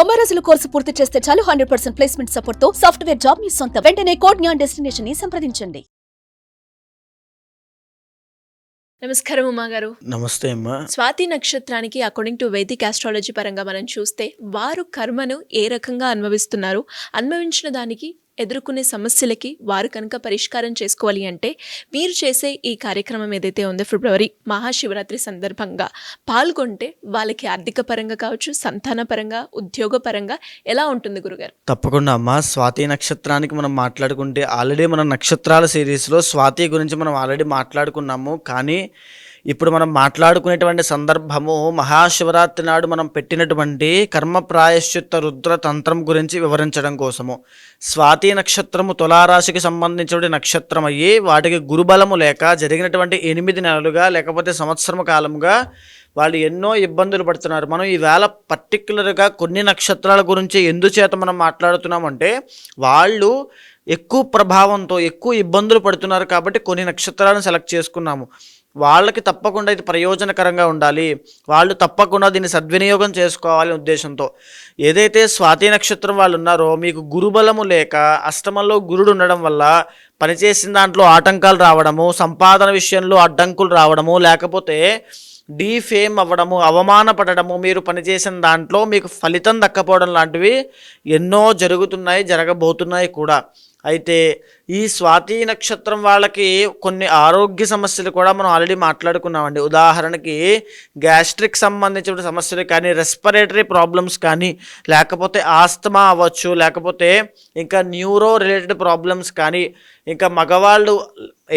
90 రోజుల కోర్సు పూర్తి చేస్తే చాలు 100% ప్లేస్మెంట్ సపోర్ట్ తో సాఫ్ట్వేర్ జాబ్ మీ సొంతం. వెంటనే కోడ్ జ్ఞాన్ డెస్టినేషన్ ని సంప్రదించండి. నమస్కారం ఉమా గారు. నమస్తే అమ్మా. స్వాతి నక్షత్రానికి అకార్డింగ్ టు వైదిక్ ఆస్ట్రాలజీ పరంగా మనం చూస్తే వారు కర్మను ఏ రకంగా అనుభవిస్తున్నారు, అనుభవించిన దానికి ఎదుర్కొనే సమస్యలకి వారు కనుక పరిష్కారం చేసుకోవాలి అంటే మీరు చేసే ఈ కార్యక్రమం ఏదైతే ఉందో ఫిబ్రవరి మహాశివరాత్రి సందర్భంగా పాల్గొంటే వాళ్ళకి ఆర్థిక పరంగా కావచ్చు, సంతాన పరంగా, ఉద్యోగ పరంగా ఎలా ఉంటుంది గురుగారు? తప్పకుండా అమ్మా. స్వాతి నక్షత్రానికి మనం మాట్లాడుకుంటే ఆల్రెడీ మనం నక్షత్రాల సిరీస్లో స్వాతి గురించి మనం ఆల్రెడీ మాట్లాడుకున్నాము. కానీ ఇప్పుడు మనం మాట్లాడుకునేటువంటి సందర్భము మహాశివరాత్రి నాడు మనం పెట్టినటువంటి కర్మ ప్రాయశ్చిత్త రుద్ర తంత్రం గురించి వివరించడం కోసము. స్వాతి నక్షత్రము తులారాశికి సంబంధించిన నక్షత్రం అయ్యి వాటికి గురుబలము లేక జరిగినటువంటి 8 నెలలుగా లేకపోతే సంవత్సరం కాలముగా వాళ్ళు ఎన్నో ఇబ్బందులు పడుతున్నారు. మనం ఈవేళ పర్టిక్యులర్గా కొన్ని నక్షత్రాల గురించి ఎందుచేత మనం మాట్లాడుతున్నామంటే వాళ్ళు ఎక్కువ ప్రభావంతో ఎక్కువ ఇబ్బందులు పడుతున్నారు కాబట్టి కొన్ని నక్షత్రాలను సెలెక్ట్ చేసుకున్నాము. వాళ్ళకి తప్పకుండా ఇది ప్రయోజనకరంగా ఉండాలి, వాళ్ళు తప్పకుండా దీన్ని సద్వినియోగం చేసుకోవాలనే ఉద్దేశంతో ఏదైతే స్వాతి నక్షత్రం వాళ్ళు ఉన్నారో మీకు గురుబలము లేక అష్టమంలో గురుడు ఉండడం వల్ల పనిచేసిన దాంట్లో ఆటంకాలు రావడము, సంపాదన విషయంలో అడ్డంకులు రావడము, లేకపోతే డీఫేమ్ అవ్వడము, అవమానపడము, మీరు పనిచేసిన దాంట్లో మీకు ఫలితం దక్కపోవడం లాంటివి ఎన్నో జరుగుతున్నాయి, జరగబోతున్నాయి కూడా. అయితే ఈ స్వాతి నక్షత్రం వాళ్ళకి కొన్ని ఆరోగ్య సమస్యలు కూడా మనం ఆల్రెడీ మాట్లాడుకున్నామండి. ఉదాహరణకి గ్యాస్ట్రిక్ సంబంధించిన సమస్యలు కానీ, రెస్పిరేటరీ ప్రాబ్లమ్స్ కానీ, లేకపోతే ఆస్తమా అవ్వచ్చు, లేకపోతే ఇంకా న్యూరో రిలేటెడ్ ప్రాబ్లమ్స్ కానీ, ఇంకా మగవాళ్ళు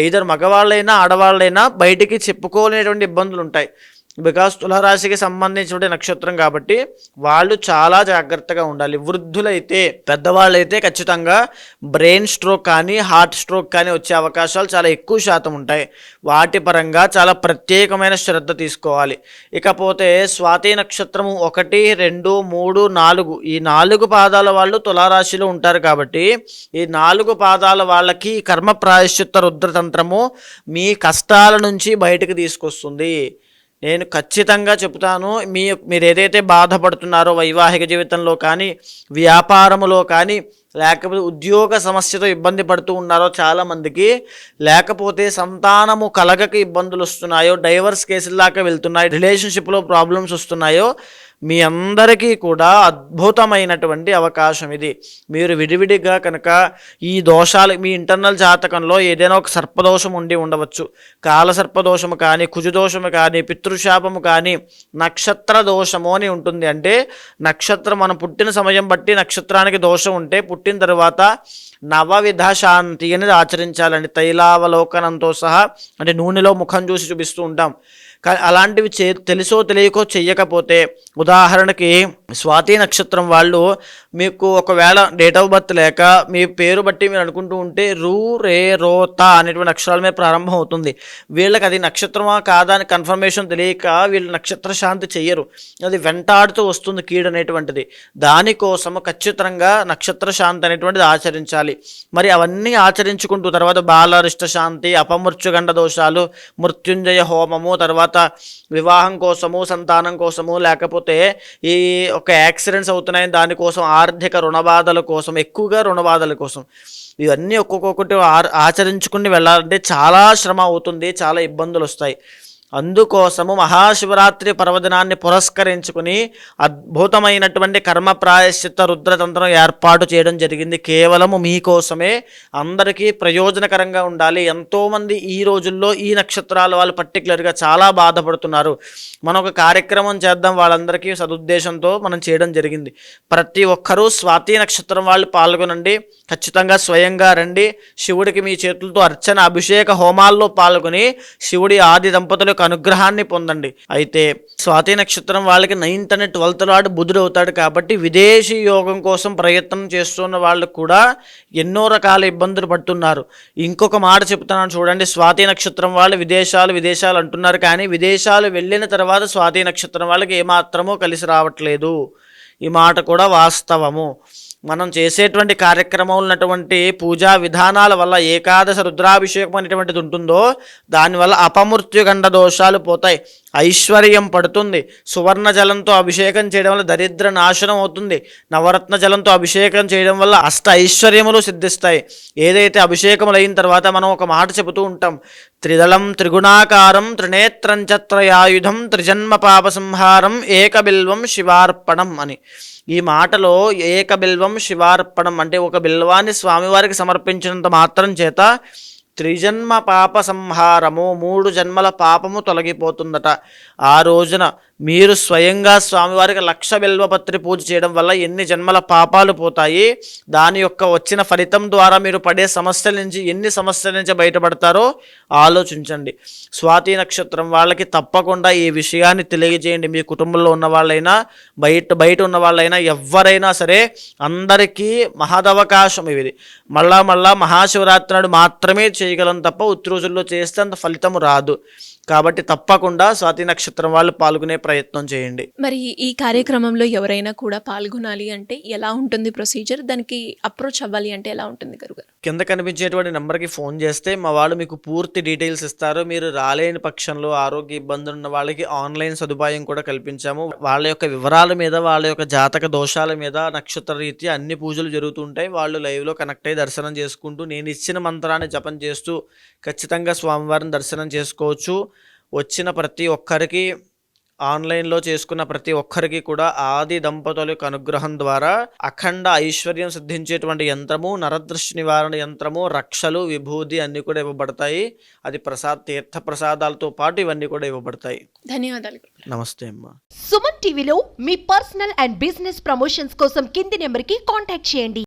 either మగవాళ్ళైనా ఆడవాళ్ళైనా బయటికి చెప్పుకోలేనటువంటి ఇబ్బందులు ఉంటాయి. బికాస్ తులారాశికి సంబంధించిన నక్షత్రం కాబట్టి వాళ్ళు చాలా జాగ్రత్తగా ఉండాలి. వృద్ధులైతే, పెద్దవాళ్ళైతే ఖచ్చితంగా బ్రెయిన్ స్ట్రోక్ కానీ, హార్ట్ స్ట్రోక్ కానీ వచ్చే అవకాశాలు చాలా ఎక్కువ శాతం ఉంటాయి. వాటి పరంగా చాలా ప్రత్యేకమైన శ్రద్ధ తీసుకోవాలి. ఇకపోతే స్వాతి నక్షత్రము 1, 2, 3, 4 ఈ 4 పాదాల వాళ్ళు తులారాశిలో ఉంటారు కాబట్టి ఈ 4 పాదాల వాళ్ళకి కర్మ ప్రాయశ్చిత్త రుద్రతంత్రము మీ కష్టాల నుంచి బయటకు తీసుకొస్తుంది. నేను ఖచ్చితంగా చెప్తాను. మీరు ఏదైతే బాధపడుతున్నారో వైవాహిక జీవితంలో కానీ, వ్యాపారములో కానీ, లేకపోతే ఉద్యోగ సమస్యతో ఇబ్బంది పడుతూ ఉన్నారో చాలామందికి, లేకపోతే సంతానము కలగక ఇబ్బందులు వస్తున్నాయో, డైవర్స్ కేసుల దాకా వెళ్తున్నాయో, రిలేషన్షిప్లో ప్రాబ్లమ్స్ వస్తున్నాయో, మీ అందరికీ కూడా అద్భుతమైనటువంటి అవకాశం ఇది. మీరు విడివిడిగా కనుక ఈ దోషాలు మీ ఇంటర్నల్ జాతకంలో ఏదైనా ఒక సర్పదోషం ఉండి ఉండవచ్చు. కాలసర్పదోషము కానీ, కుజదోషము కానీ, పితృశాపము కానీ, నక్షత్ర దోషము అని ఉంటుంది. అంటే నక్షత్రం మనం పుట్టిన సమయం బట్టి నక్షత్రానికి దోషం ఉంటే పుట్టిన తర్వాత నవవిధ శాంతి అనేది ఆచరించాలండి. తైలావలోకనంతో సహా, అంటే నూనెలో ముఖం చూసి చూపిస్తూ ఉంటాం. కానీ అలాంటివి తెలుసో తెలియకో చెయ్యకపోతే, ఉదాహరణకి స్వాతి నక్షత్రం వాళ్ళు మీకు ఒకవేళ డేట్ ఆఫ్ బర్త్ లేక మీ పేరు బట్టి మీరు అనుకుంటూ ఉంటే రూ, రే, రో, తా అనేటువంటి అక్షరాల మీద ప్రారంభం అవుతుంది. వీళ్ళకి అది నక్షత్రమా కాదా అని కన్ఫర్మేషన్ తెలియక వీళ్ళు నక్షత్ర శాంతి చెయ్యరు. అది వెంటాడుతూ వస్తుంది కీడు అనేటువంటిది. దానికోసము ఖచ్చితంగా నక్షత్ర శాంతి అనేటువంటిది ఆచరించాలి. మరి అవన్నీ ఆచరించుకుంటూ తర్వాత బాలరిష్ట శాంతి, అపమృత్యుగండ దోషాలు, మృత్యుంజయ హోమము, తర్వాత వివాహం కోసము, సంతానం కోసము, లేకపోతే ఈ ఒక యాక్సిడెంట్స్ అవుతున్నాయని దానికోసం, ఆర్థిక రుణబాధల కోసం, ఎక్కువగా రుణబాధల కోసం, ఇవన్నీ ఒక్కొక్కటి ఆచరించుకుని వెళ్ళాలంటే చాలా శ్రమ అవుతుంది, చాలా ఇబ్బందులు వస్తాయి. అందుకోసము మహాశివరాత్రి పర్వదినాన్ని పురస్కరించుకుని అద్భుతమైనటువంటి కర్మ ప్రాయశ్చిత్త రుద్రతంత్రం ఏర్పాటు చేయడం జరిగింది. కేవలము మీకోసమే, అందరికీ ప్రయోజనకరంగా ఉండాలి. ఎంతోమంది ఈ రోజుల్లో ఈ నక్షత్రాల వాళ్ళు పర్టికులర్గా చాలా బాధపడుతున్నారు. మనం ఒక కార్యక్రమం చేద్దాం వాళ్ళందరికీ సదుద్దేశంతో మనం చేయడం జరిగింది. ప్రతి ఒక్కరూ స్వాతి నక్షత్రం వాళ్ళు పాల్గొనండి, ఖచ్చితంగా స్వయంగా రండి. శివుడికి మీ చేతులతో అర్చన, అభిషేక హోమాల్లో పాల్గొని శివుడి ఆది దంపతులకు అనుగ్రహాన్ని పొందండి. అయితే స్వాతి నక్షత్రం వాళ్ళకి 9th and 12th లార్డ్ బుధుడు అవుతాడు కాబట్టి విదేశీ యోగం కోసం ప్రయత్నం చేస్తున్న వాళ్ళు కూడా ఎన్నో రకాల ఇబ్బందులు పడుతున్నారు. ఇంకొక మాట చెప్తున్నాను చూడండి. స్వాతి నక్షత్రం వాళ్ళు విదేశాలు అంటున్నారు, కానీ విదేశాలు వెళ్ళిన తర్వాత స్వాతి నక్షత్రం వాళ్ళకి ఏమాత్రమూ కలిసి రావట్లేదు. ఈ మాట కూడా వాస్తవము. మనం చేసేటువంటి కార్యక్రమంలో ఉన్నటువంటి పూజా విధానాల వల్ల ఏకాదశ రుద్రాభిషేకం అనేటువంటిది ఉంటుందో దానివల్ల అపమృత్యుగండ దోషాలు పోతాయి. ఐశ్వర్యం పడుతుంది. సువర్ణ జలంతో అభిషేకం చేయడం వల్ల దరిద్ర నాశనం అవుతుంది. నవరత్న జలంతో అభిషేకం చేయడం వల్ల అష్ట ఐశ్వర్యములు సిద్ధిస్తాయి. ఏదైతే అభిషేకములు అయిన తర్వాత మనం ఒక మాట చెబుతూ ఉంటాం, త్రిదళం త్రిగుణాకారం త్రినేత్రం చ త్రయాయుధం త్రిజన్మ పాప సంహారం ఏకబిల్వం శివార్పణం అని. ఈ మాటలో ఏకబిల్వం శివార్పణం అంటే ఒక బిల్వాన్ని స్వామివారికి సమర్పించినంత మాత్రం చేత త్రిజన్మ పాప సంహారము 3 జన్మల పాపము తొలగిపోతుందట. ఆ రోజున మీరు స్వయంగా స్వామివారికి 1,00,000 బిల్వపత్రి పూజ చేయడం వల్ల ఎన్ని జన్మల పాపాలు పోతాయి, దాని యొక్క వచ్చిన ఫలితం ద్వారా మీరు పడే సమస్యల నుంచి ఎన్ని సమస్యల నుంచి బయటపడతారో ఆలోచించండి. స్వాతి నక్షత్రం వాళ్ళకి తప్పకుండా ఈ విషయాన్ని తెలియజేయండి. మీ కుటుంబంలో ఉన్న వాళ్ళైనా బయట ఉన్న వాళ్ళైనా ఎవరైనా సరే అందరికీ మహదవకాశం ఇది. మళ్ళా మహాశివరాత్రి నాడు మాత్రమే చేయగలం తప్ప ఉత్తి రోజుల్లో చేస్తే అంత ఫలితం రాదు. కాబట్టి తప్పకుండా స్వాతి నక్షత్రం వాళ్ళు పాల్గొనే ప్రయత్నం చేయండి. మరి ఈ కార్యక్రమంలో ఎవరైనా కూడా పాల్గొనాలి అంటే ఎలా ఉంటుంది ప్రొసీజర్? దానికి అప్రోచ్ అవ్వాలి అంటే ఎలా ఉంటుంది గురుగారు? కింద కనిపించేటువంటి నెంబర్కి ఫోన్ చేస్తే మా వాళ్ళు మీకు పూర్తి డీటెయిల్స్ ఇస్తారు. మీరు రాలేని పక్షంలో ఆరోగ్య ఇబ్బందులు ఉన్న వాళ్ళకి ఆన్లైన్ సదుపాయం కూడా కల్పించాము. వాళ్ళ యొక్క వివరాల మీద, వాళ్ళ యొక్క జాతక దోషాల మీద, నక్షత్ర రీత్యా అన్ని పూజలు జరుగుతుంటాయి. వాళ్ళు లైవ్లో కనెక్ట్ అయ్యి దర్శనం చేసుకుంటూ నేను ఇచ్చిన మంత్రాన్ని జపం చేస్తూ ఖచ్చితంగా స్వామివారిని దర్శనం చేసుకోవచ్చు. వచ్చిన ప్రతి ఒక్కరికి, ఆన్లైన్లో చేసుకున్న ప్రతి ఒక్కరికి కూడా ఆది దంపతుల యొక్క అనుగ్రహం ద్వారా అఖండ ఐశ్వర్యం సిద్ధించేటువంటి యంత్రము, నరదృష్టి నివారణ యంత్రము, రక్షలు, విభూది అన్నీ కూడా ఇవ్వబడతాయి. అది తీర్థ ప్రసాదాలతో పాటు ఇవన్నీ కూడా ఇవ్వబడతాయి. ధన్యవాదాలు. నమస్తే అమ్మా. సుమన్ టీవీలో మీ పర్సనల్ అండ్ బిజినెస్ ప్రమోషన్స్ కోసం కింది నెంబర్కి కాంటాక్ట్ చేయండి.